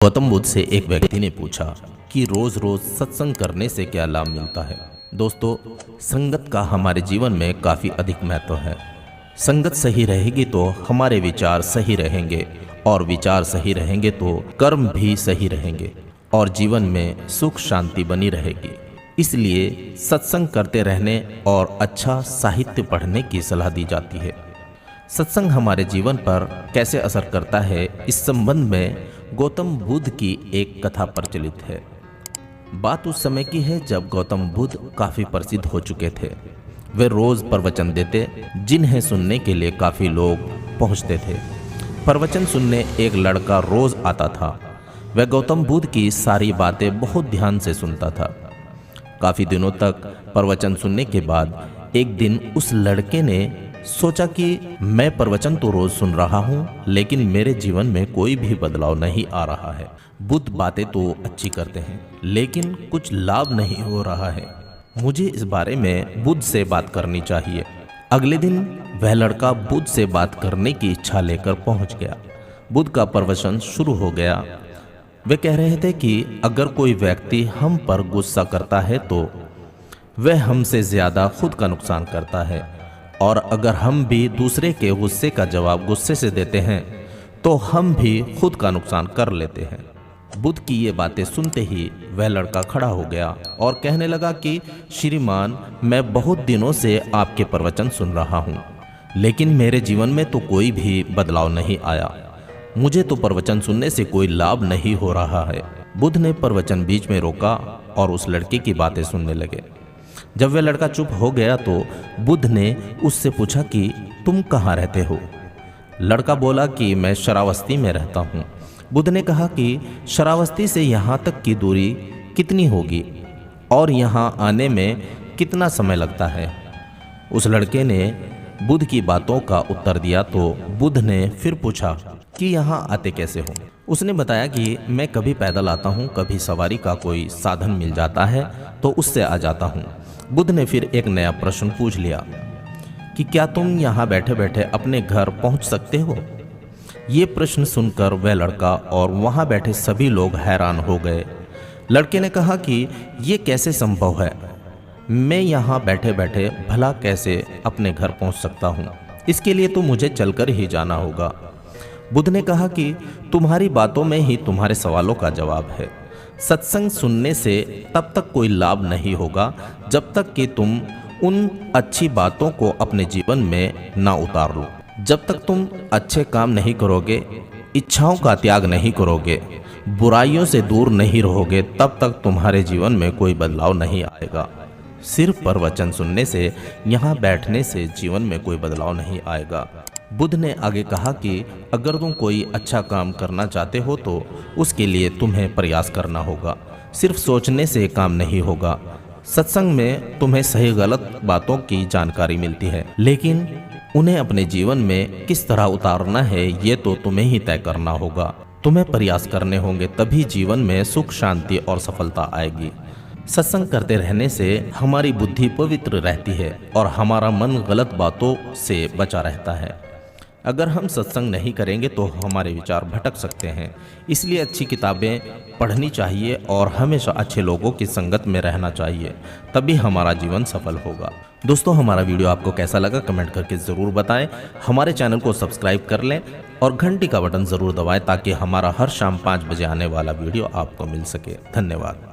गौतम बुद्ध से एक व्यक्ति ने पूछा कि रोज रोज सत्संग करने से क्या लाभ मिलता है। दोस्तों, संगत का हमारे जीवन में काफ़ी अधिक महत्व है। संगत सही रहेगी तो हमारे विचार सही रहेंगे और विचार सही रहेंगे तो कर्म भी सही रहेंगे और जीवन में सुख शांति बनी रहेगी। इसलिए सत्संग करते रहने और अच्छा साहित्य पढ़ने की सलाह दी जाती है। सत्संग हमारे जीवन पर कैसे असर करता है, इस संबंध में गौतम बुद्ध की एक कथा प्रचलित है। बात उस समय की है जब गौतम बुद्ध काफ़ी प्रसिद्ध हो चुके थे। वे रोज़ प्रवचन देते, जिन्हें सुनने के लिए काफ़ी लोग पहुंचते थे। प्रवचन सुनने एक लड़का रोज़ आता था। वह गौतम बुद्ध की सारी बातें बहुत ध्यान से सुनता था। काफ़ी दिनों तक प्रवचन सुनने के बाद एक दिन उस लड़के ने सोचा कि मैं प्रवचन तो रोज सुन रहा हूँ, लेकिन मेरे जीवन में कोई भी बदलाव नहीं आ रहा है। बुद्ध बातें तो अच्छी करते हैं, लेकिन कुछ लाभ नहीं हो रहा है। मुझे इस बारे में बुद्ध से बात करनी चाहिए। अगले दिन वह लड़का बुद्ध से बात करने की इच्छा लेकर पहुँच गया। बुद्ध का प्रवचन शुरू हो गया। वे कह रहे थे कि अगर कोई व्यक्ति हम पर गुस्सा करता है तो वह हमसे ज़्यादा खुद का नुकसान करता है, और अगर हम भी दूसरे के गुस्से का जवाब गुस्से से देते हैं तो हम भी खुद का नुकसान कर लेते हैं। बुद्ध की ये बातें सुनते ही वह लड़का खड़ा हो गया और कहने लगा कि श्रीमान, मैं बहुत दिनों से आपके प्रवचन सुन रहा हूँ, लेकिन मेरे जीवन में तो कोई भी बदलाव नहीं आया। मुझे तो प्रवचन सुनने से कोई लाभ नहीं हो रहा है। बुद्ध ने प्रवचन बीच में रोका और उस लड़के की बातें सुनने लगे। जब वह लड़का चुप हो गया तो बुद्ध ने उससे पूछा कि तुम कहाँ रहते हो। लड़का बोला कि मैं शरावस्ती में रहता हूँ। बुद्ध ने कहा कि शरावस्ती से यहाँ तक की दूरी कितनी होगी और यहाँ आने में कितना समय लगता है। उस लड़के ने बुद्ध की बातों का उत्तर दिया तो बुद्ध ने फिर पूछा कि यहाँ आते कैसे हो। उसने बताया कि मैं कभी पैदल आता हूँ, कभी सवारी का कोई साधन मिल जाता है तो उससे आ जाता हूँ। बुद्ध ने फिर एक नया प्रश्न पूछ लिया कि क्या तुम यहाँ बैठे बैठे अपने घर पहुँच सकते हो। ये प्रश्न सुनकर वह लड़का और वहाँ बैठे सभी लोग हैरान हो गए। लड़के ने कहा कि ये कैसे संभव है, मैं यहाँ बैठे बैठे भला कैसे अपने घर पहुँच सकता हूँ, इसके लिए तो मुझे चलकर ही जाना होगा। बुद्ध ने कहा कि तुम्हारी बातों में ही तुम्हारे सवालों का जवाब है। सत्संग सुनने से तब तक कोई लाभ नहीं होगा जब तक कि तुम उन अच्छी बातों को अपने जीवन में ना उतार लो। जब तक तुम अच्छे काम नहीं करोगे, इच्छाओं का त्याग नहीं करोगे, बुराइयों से दूर नहीं रहोगे, तब तक तुम्हारे जीवन में कोई बदलाव नहीं आएगा। सिर्फ प्रवचन सुनने से, यहाँ बैठने से जीवन में कोई बदलाव नहीं आएगा। बुद्ध ने आगे कहा कि अगर तुम कोई अच्छा काम करना चाहते हो तो उसके लिए तुम्हें प्रयास करना होगा। सिर्फ सोचने से काम नहीं होगा। सत्संग में तुम्हें सही गलत बातों की जानकारी मिलती है, लेकिन उन्हें अपने जीवन में किस तरह उतारना है ये तो तुम्हें ही तय करना होगा। तुम्हें प्रयास करने होंगे, तभी जीवन में सुख शांति और सफलता आएगी। सत्संग करते रहने से हमारी बुद्धि पवित्र रहती है और हमारा मन गलत बातों से बचा रहता है। अगर हम सत्संग नहीं करेंगे तो हमारे विचार भटक सकते हैं। इसलिए अच्छी किताबें पढ़नी चाहिए और हमेशा अच्छे लोगों की संगत में रहना चाहिए, तभी हमारा जीवन सफल होगा। दोस्तों, हमारा वीडियो आपको कैसा लगा कमेंट करके ज़रूर बताएं। हमारे चैनल को सब्सक्राइब कर लें और घंटी का बटन ज़रूर दबाएं ताकि हमारा हर शाम 5 बजे आने वाला वीडियो आपको मिल सके। धन्यवाद।